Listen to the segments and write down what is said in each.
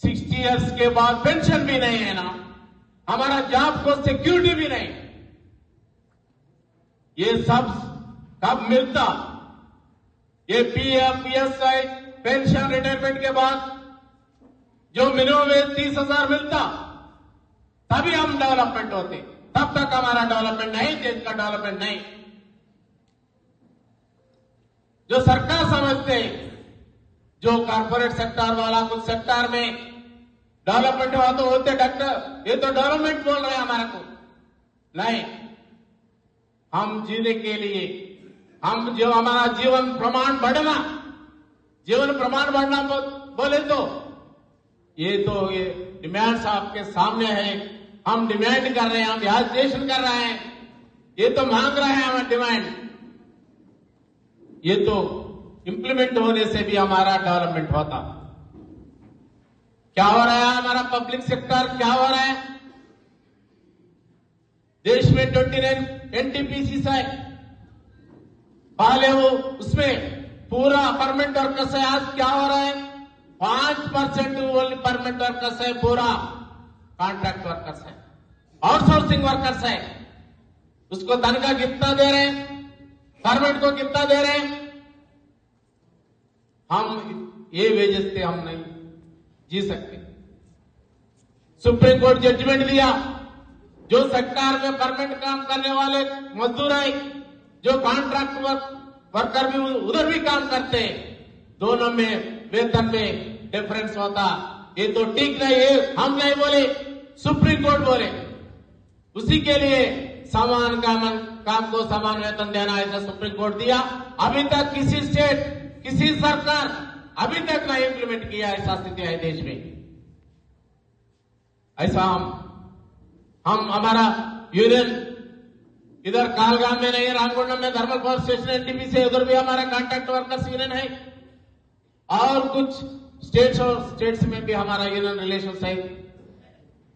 60 years के बाद pension भी नहीं है ना, हमारा जॉब को सिक्योरिटी भी नहीं, ये सब कब मिलता? ये पीएफ पीएसआई पेंशन रिटायरमेंट के बाद जो मिनिमम वेज 30,000 मिलता, तभी हम डेवलपमेंट होते। तब तक हमारा डेवलपमेंट नहीं, देश का डेवलपमेंट नहीं। जो सरकार समझते जो कॉर्पोरेट सेक्टर वाला कुछ सेक्टर में डेवलपमेंट हुआ तो होते डॉक्टर, ये तो डेवलपमेंट बोल रहे हैं हमारे को। नहीं, हम जीने के लिए, हम जो हमारा जीवन प्रमाण बढ़ना, जीवन प्रमाण बढ़ना बोले तो ये डिमांड्स आपके सामने है। हम डिमांड कर रहे हैं, हम एजुकेशन कर रहे हैं, ये तो मांग रहे हैं हम डिमांड, ये तो इंप्लीमेंट होने से भी हमारा डेवलपमेंट होता। क्या हो रहा है हमारा पब्लिक सेक्टर, क्या हो रहा है देश में? 29 एनटीपीसी है, पहले वो उसमें पूरा परमानेंट वर्कर्स है। आज क्या हो रहा है? 5% ओनली परमानेंट वर्कर्स है, पूरा कॉन्ट्रैक्ट वर्कर्स है, आउटसोर्सिंग वर्कर्स है। उसको तनख्वाह कितना दे रहे हैं, परमानेंट को कितना दे रहे हैं? हम ये वेजेस से हम नहीं जी सकते। सुप्रीम कोर्ट जजमेंट दिया, जो सेक्टर में परमानेंट काम करने वाले मजदूर हैं, जो कॉन्ट्रैक्ट वर्कर भी उधर भी काम करते हैं, दोनों में वेतन में डिफरेंस होता। ये तो ठीक नहीं है, हम नहीं बोले, सुप्रीम कोर्ट बोले। उसी के लिए समान काम को समान वेतन देना, ऐसा सुप्रीम कोर्ट दिया। अभी तक किसी स्टेट, किसी सरकार अभी तक नहीं इंप्लीमेंट किया। ऐसा स्थिति है देश में। ऐसा हम हमारा यूनियन इधर कालगाम में नहीं, रामगुंडम में थर्मल पावर स्टेशन एनटीपी से, उधर भी हमारा कॉन्ट्रैक्ट वर्कर्स यूनियन है, और कुछ स्टेट्स में भी हमारा यूनियन रिलेशन है,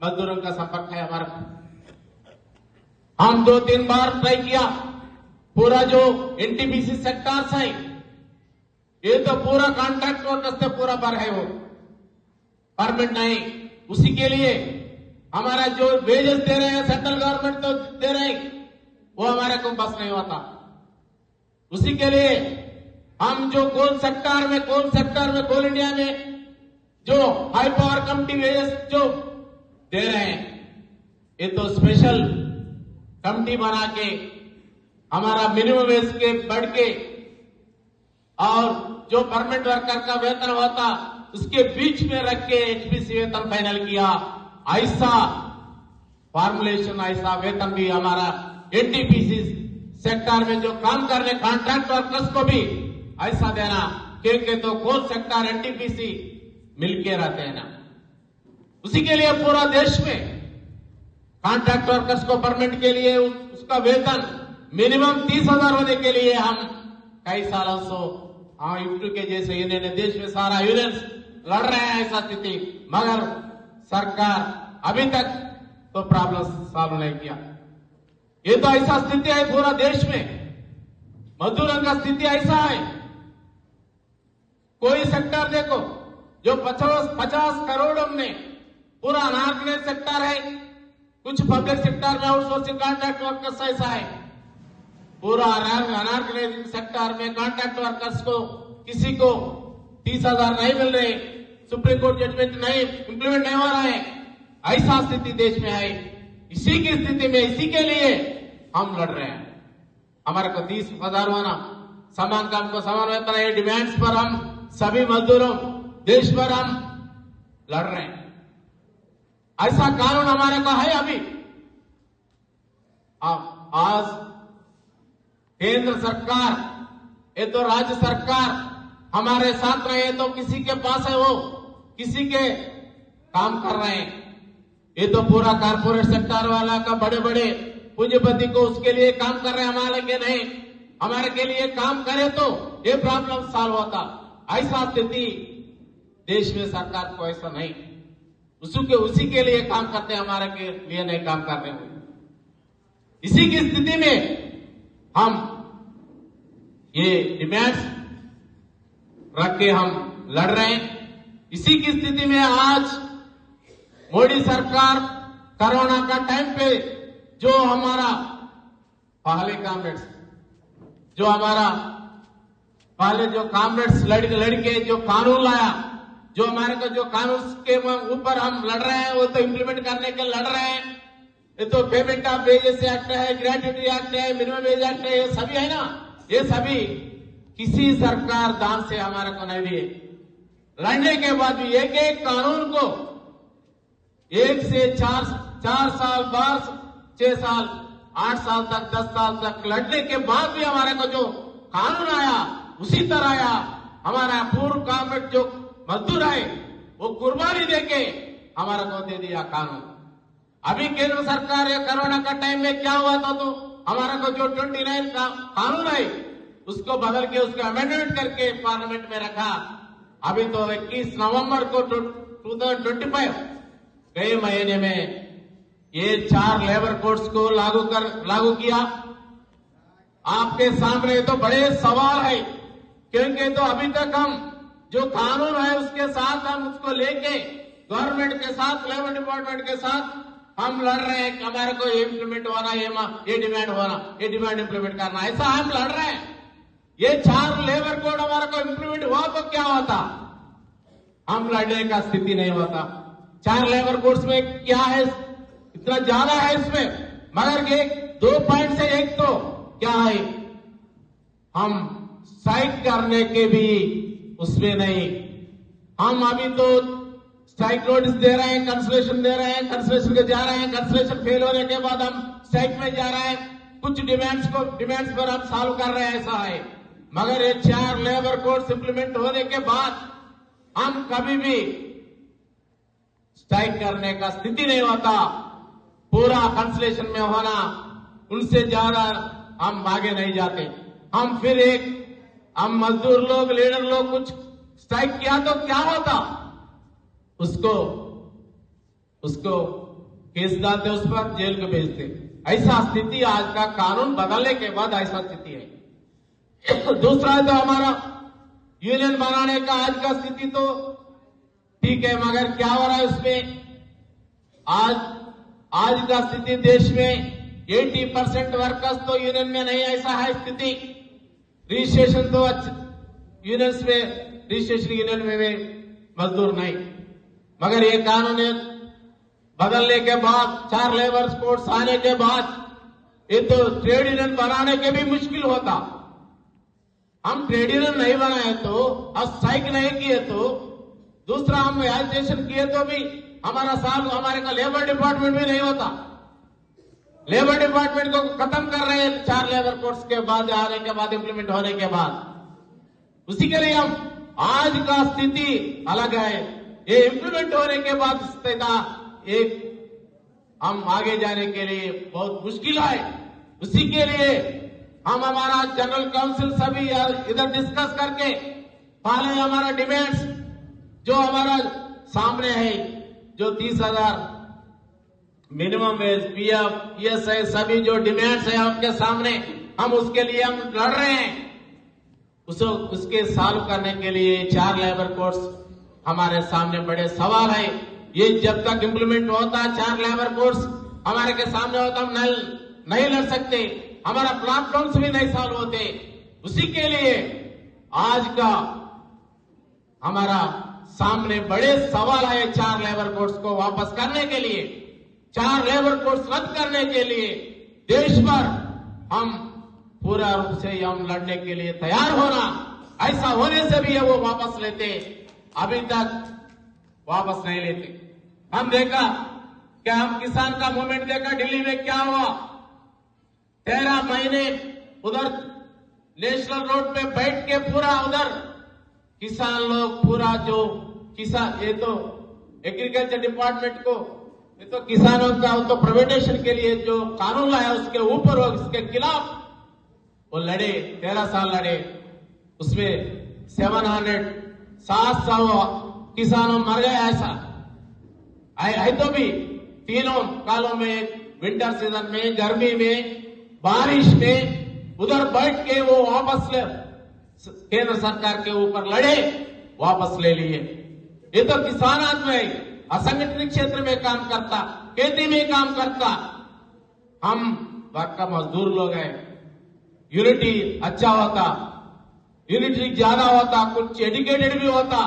मजदूरों का संपर्क है हमारा। हम 2-3 बार ट्राई किया, पूरा जो एनटीपीसी सेक्टर्स है, ये तो पूरा कॉन्ट्रैक्ट वर्कर्स से पूरा भर है, वो परमानेंट नहीं। उसी के लिए हमारा जो वेजेस दे रहे हैं सेंट्रल गवर्नमेंट तो दे रहे हैं, वो हमारे को बस नहीं होता। उसी के लिए हम जो कोल सेक्टर में कोल इंडिया में जो हाई पावर कमिटी वेजेस जो दे रहे हैं, ये तो स्पेशल कमिटी बना के हमारा मिनिमम वेज के बढ़ के, और जो परमानेंट वर्कर का वेतन होता उसके बीच में रख के एचपीसी वेतन फाइनल किया। ऐसा फॉर्मुलेशन, ऐसा वेतन भी हमारा एनटीपीसी सेक्टर में जो काम करने कॉन्ट्रैक्ट वर्कर्स को भी ऐसा देना, क्योंकि तो कोल सेक्टर एनटीपीसी मिलके रहते हैं ना। उसी के लिए पूरा देश में कॉन्ट्रैक्ट वर्कर्स को परमानेंट के लिए उसका वेतन मिनिमम 30,000 होने के लिए हम कई सालों से यूट्यू के जैसे यूनियन देश में सारा यूनियन लड़ रहे हैं ऐसा स्थिति, मगर सरकार अभी तक तो प्रॉब्लम सॉल्व नहीं किया। ये तो ऐसा स्थिति है पूरा देश में, मजदूरों का स्थिति ऐसा है। कोई सेक्टर देखो जो 50 करोड़ में पूरा अनऑर्गेनाइज सेक्टर है, कुछ पब्लिक सेक्टर में आउटसोर्सिंग कॉन्ट्रैक्ट वर्कर्स ऐसा है। पूरा अनऑर्गेनाइज सेक्टर में कॉन्ट्रैक्ट वर्कर्स को किसी को 30,000 नहीं मिल रहे, सुप्रीम कोर्ट जजमेंट नहीं इंप्लीमेंट नहीं हो रहा है, ऐसा स्थिति देश में है। इसी की स्थिति में, इसी के लिए हम लड़ रहे हैं। हमारे को 30,000 होना, समान काम को समान वेतन, ये डिमांड्स पर हम सभी मजदूरों देश भर हम लड़ रहे हैं। ऐसा कानून हमारे को है अभी। आज केंद्र सरकार, ये तो राज्य सरकार हमारे साथ रहे, तो किसी के पास है वो किसी के काम कर रहे हैं। ये तो पूरा कारपोरेट सेक्टर वाला का बड़े बड़े पूंजीपति को उसके लिए काम कर रहे हैं, हमारे के नहीं। हमारे के लिए काम करे तो ये प्रॉब्लम सॉल्व होता। ऐसा स्थिति देश में सरकार को ऐसा नहीं, उसी के लिए काम करते हैं, हमारे के लिए नहीं काम कर रहे हैं। इसी की स्थिति में हम ये डिमांड्स रख के हम लड़ रहे हैं। इसी की स्थिति में आज मोदी सरकार कोरोना का टाइम पे जो हमारा पहले कामरेड्स जो हमारा पहले जो कामरेड्स लड़के जो कानून लाया, जो हमारे को जो कानून के ऊपर हम लड़ रहे हैं वो तो इम्प्लीमेंट करने के लड़ रहे हैं। ये तो पेमेंट ऑफ वेजेस एक्ट है, ग्रेट्युटी एक्ट है, मिनिमम वेज एक्ट है, ये सभी है ना। ये सभी किसी सरकार दान से हमारे को नहीं दिए। लड़ने के बाद भी एक एक कानून को 1 से 4 साल 6 साल 8 साल तक 10 साल तक लड़ने के बाद भी हमारे को जो कानून आया उसी तरह आया। हमारा पूर्व कामरेड जो मजदूर है वो कुर्बानी देके हमारा को दे दिया कानून। अभी केंद्र सरकार या कोरोना का टाइम में क्या हुआ था, तो हमारा को जो 29 का कानून है उसको बदल के उसको अमेंडमेंट करके पार्लियामेंट में रखा। अभी तो 21 नवंबर को 2025 गए महीने में ये 4 लेबर कोड्स को लागू किया। आपके सामने तो बड़े सवाल है, क्योंकि तो अभी तक हम जो कानून है उसके साथ हम उसको लेके गवर्नमेंट के साथ, लेबर डिपार्टमेंट के साथ हम लड़ रहे हैं कि हमारे को ये इम्प्लीमेंट होना, ये डिमांड होना, ये डिमांड इम्प्लीमेंट करना, ऐसा हम लड़ रहे हैं। ये 4 लेबर कोड हमारे को इम्प्लीमेंट हुआ तो क्या होता, हम लड़ने का स्थिति नहीं होता। 4 लेबर कोड्स में क्या है, इतना ज्यादा है इसमें, मगर एक 2 पॉइंट से एक तो क्या है, हम स्ट्राइक करने के भी उसमें नहीं। हम अभी तो स्ट्राइक नोटिस दे रहे हैं, कंसलेशन दे रहे हैं, कंसलेशन के जा रहे हैं, कंसलेशन फेल होने के बाद हम स्ट्राइक में जा रहे हैं। कुछ डिमांड्स पर हम सॉल्व कर रहे हैं, ऐसा है। मगर ये 4 लेबर कोड्स इंप्लीमेंट होने के बाद हम कभी भी स्ट्राइक करने का स्थिति नहीं होता। पूरा कंसलेशन में होना, उनसे ज्यादा हम आगे नहीं जाते। हम फिर हम मजदूर लोग, लीडर लोग कुछ स्ट्राइक किया तो क्या होता, उसको केस डालते, उस पर जेल को भेजते। ऐसा स्थिति आज का कानून बदलने के बाद ऐसा स्थिति है। दूसरा तो हमारा यूनियन बनाने का आज का स्थिति तो ठीक है, मगर क्या हो रहा है उसमें, आज का स्थिति देश में 80% वर्कर्स तो यूनियन में नहीं, ऐसा है स्थिति। रजिस्ट्रेशन तो यूनियंस में, रजिस्ट्रेशन यूनियन में मजदूर नहीं। मगर ये कानून बदलने के बाद, 4 लेबर कोड्स आने के बाद, ये तो ट्रेड यूनियन बनाने के भी मुश्किल होता। हम ट्रेड यूनियन नहीं बनाए तो, अब स्ट्राइक नहीं किए तो, दूसरा हम एजिटेशन किए तो भी हमारे का लेबर डिपार्टमेंट भी नहीं होता। लेबर डिपार्टमेंट को खत्म कर रहे हैं 4 लेबर कोड्स के बाद, आने के बाद, इंप्लीमेंट होने के बाद। उसी के लिए हम आज का स्थिति अलग है। ये इंप्लीमेंट होने के बाद हम आगे जाने के लिए बहुत मुश्किल है। उसी के लिए हम हमारा जनरल काउंसिल सभी इधर डिस्कस करके पहले हमारा डिमांड्स जो हमारा सामने है, जो 30,000 मिनिमम वेज, पीएफ, ईएसआई सभी जो डिमांड्स है आपके सामने, हम उसके लिए हम लड़ रहे हैं। उसके सॉल्व करने के लिए 4 लेबर कोड्स हमारे सामने बड़े सवाल है। ये जब तक इंप्लीमेंट होता, 4 लेबर कोड्स हमारे के सामने होता, हम नहीं लड़ सकते, हमारा प्लेटफॉर्म्स भी नहीं सॉल्व होते। उसी के लिए आज का हमारा सामने बड़े सवाल है 4 लेबर कोड्स को वापस करने के लिए, 4 लेबर कोड्स रद्द करने के लिए देश भर हम पूरा रूप से हम लड़ने के लिए तैयार होना। ऐसा होने से भी वो वापस लेते, अभी तक वापस नहीं लेते। हम देखा क्या, हम किसान का मूवमेंट देखा दिल्ली में क्या हुआ, 13 महीने उधर नेशनल रोड पे बैठ के पूरा उधर किसान लोग, पूरा जो किसान, ये तो एग्रीकल्चर डिपार्टमेंट को, ये तो किसानों का तो प्रोविडेशन के लिए जो कानून लाया उसके ऊपर हो, उसके खिलाफ वो लड़े, 13 साल लड़े। उसमें 700 किसानों मर गए। ऐसा है तो भी तीनों कालों में, विंटर सीजन में, गर्मी में, बारिश में उधर बैठ के वो वापस केंद्र सरकार के ऊपर लड़े, वापस ले लिए। ये तो किसान आदमी है, असंगठित क्षेत्र में काम करता, खेती में काम करता। हम वर्ग का मजदूर लोग हैं, यूनिटी अच्छा होता, यूनिटी ज्यादा होता, कुछ एजुकेटेड भी होता,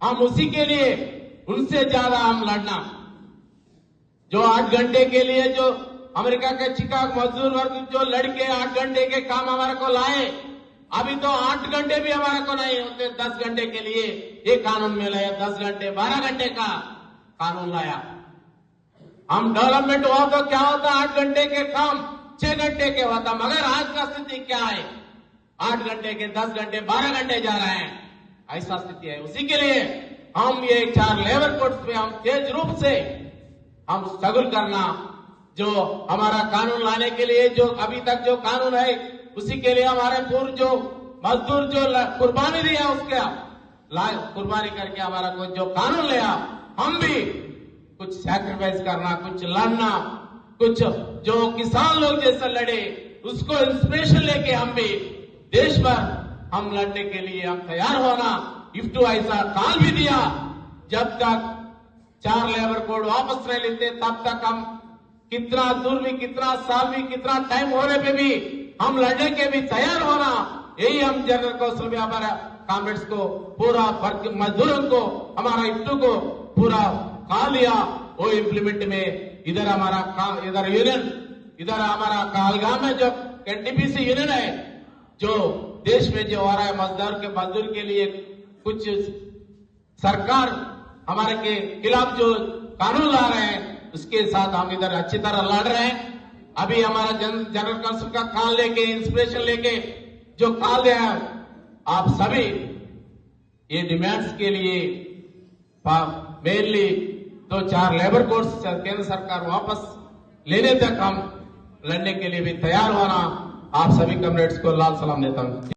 हम उसी के लिए उनसे ज्यादा हम लड़ना। जो 8 घंटे के लिए जो अमेरिका के शिकागो मजदूर वर्ग जो लड़के 8 घंटे के काम हमारे को लाए, अभी तो 8 घंटे भी हमारे को नहीं होते, 10 घंटे के लिए ये कानून में लाया, 10 घंटे 12 घंटे का कानून लाया। हम डेवलपमेंट हुआ तो क्या होता, 8 घंटे के काम 6 घंटे के होता, मगर आज का स्थिति क्या है, 8 घंटे के 10 घंटे 12 घंटे जा रहे हैं, ऐसा स्थिति है। उसी के लिए हम ये 4 लेबर कोड्स में हम तेज रूप से हम स्ट्रगल करना, जो हमारा कानून लाने के लिए जो अभी तक जो कानून है, उसी के लिए हमारे पूर्व जो मजदूर जो कुर्बानी दिया, उसका कुर्बानी करके हमारा कोई जो कानून लिया, हम भी कुछ सैक्रिफाइस करना, कुछ लड़ना, कुछ जो किसान लोग जैसे लड़े उसको इंस्पिरेशन लेके हम भी देश भर हम लड़ने के लिए हम तैयार होना। इफ्टू ऐसा काल भी दिया, जब तक 4 लेबर कोड वापस नहीं लेते तब तक हम कितना दूर भी, कितना साल भी, कितना टाइम होने पे भी हम लड़ने के भी तैयार होना। यही हम जनरल कौंसिल में हमारा कॉमरेड्स को पूरा मजदूरों को हमारा इफ्टू को पूरा खा लिया, वो इम्प्लीमेंट में इधर हमारा इधर यूनियन, इधर हमारा कालगाम में जो एनटीपीसी यूनियन है, जो देश में जो आ रहा है मजदूर के लिए कुछ सरकार हमारे के खिलाफ जो कानून ला रहे हैं, उसके साथ हम इधर अच्छी तरह लड़ रहे हैं। अभी हमारा जनरल काउंसिल का कॉल लेके, इंस्पिरेशन लेके जो कॉल दिया है, आप सभी ये डिमांड्स के लिए मेनली तो 4 लेबर कोड्स केंद्र सरकार वापस लेने तक हम लड़ने के लिए भी तैयार होना। आप सभी कमरेड्स को लाल सलाम देता हूं।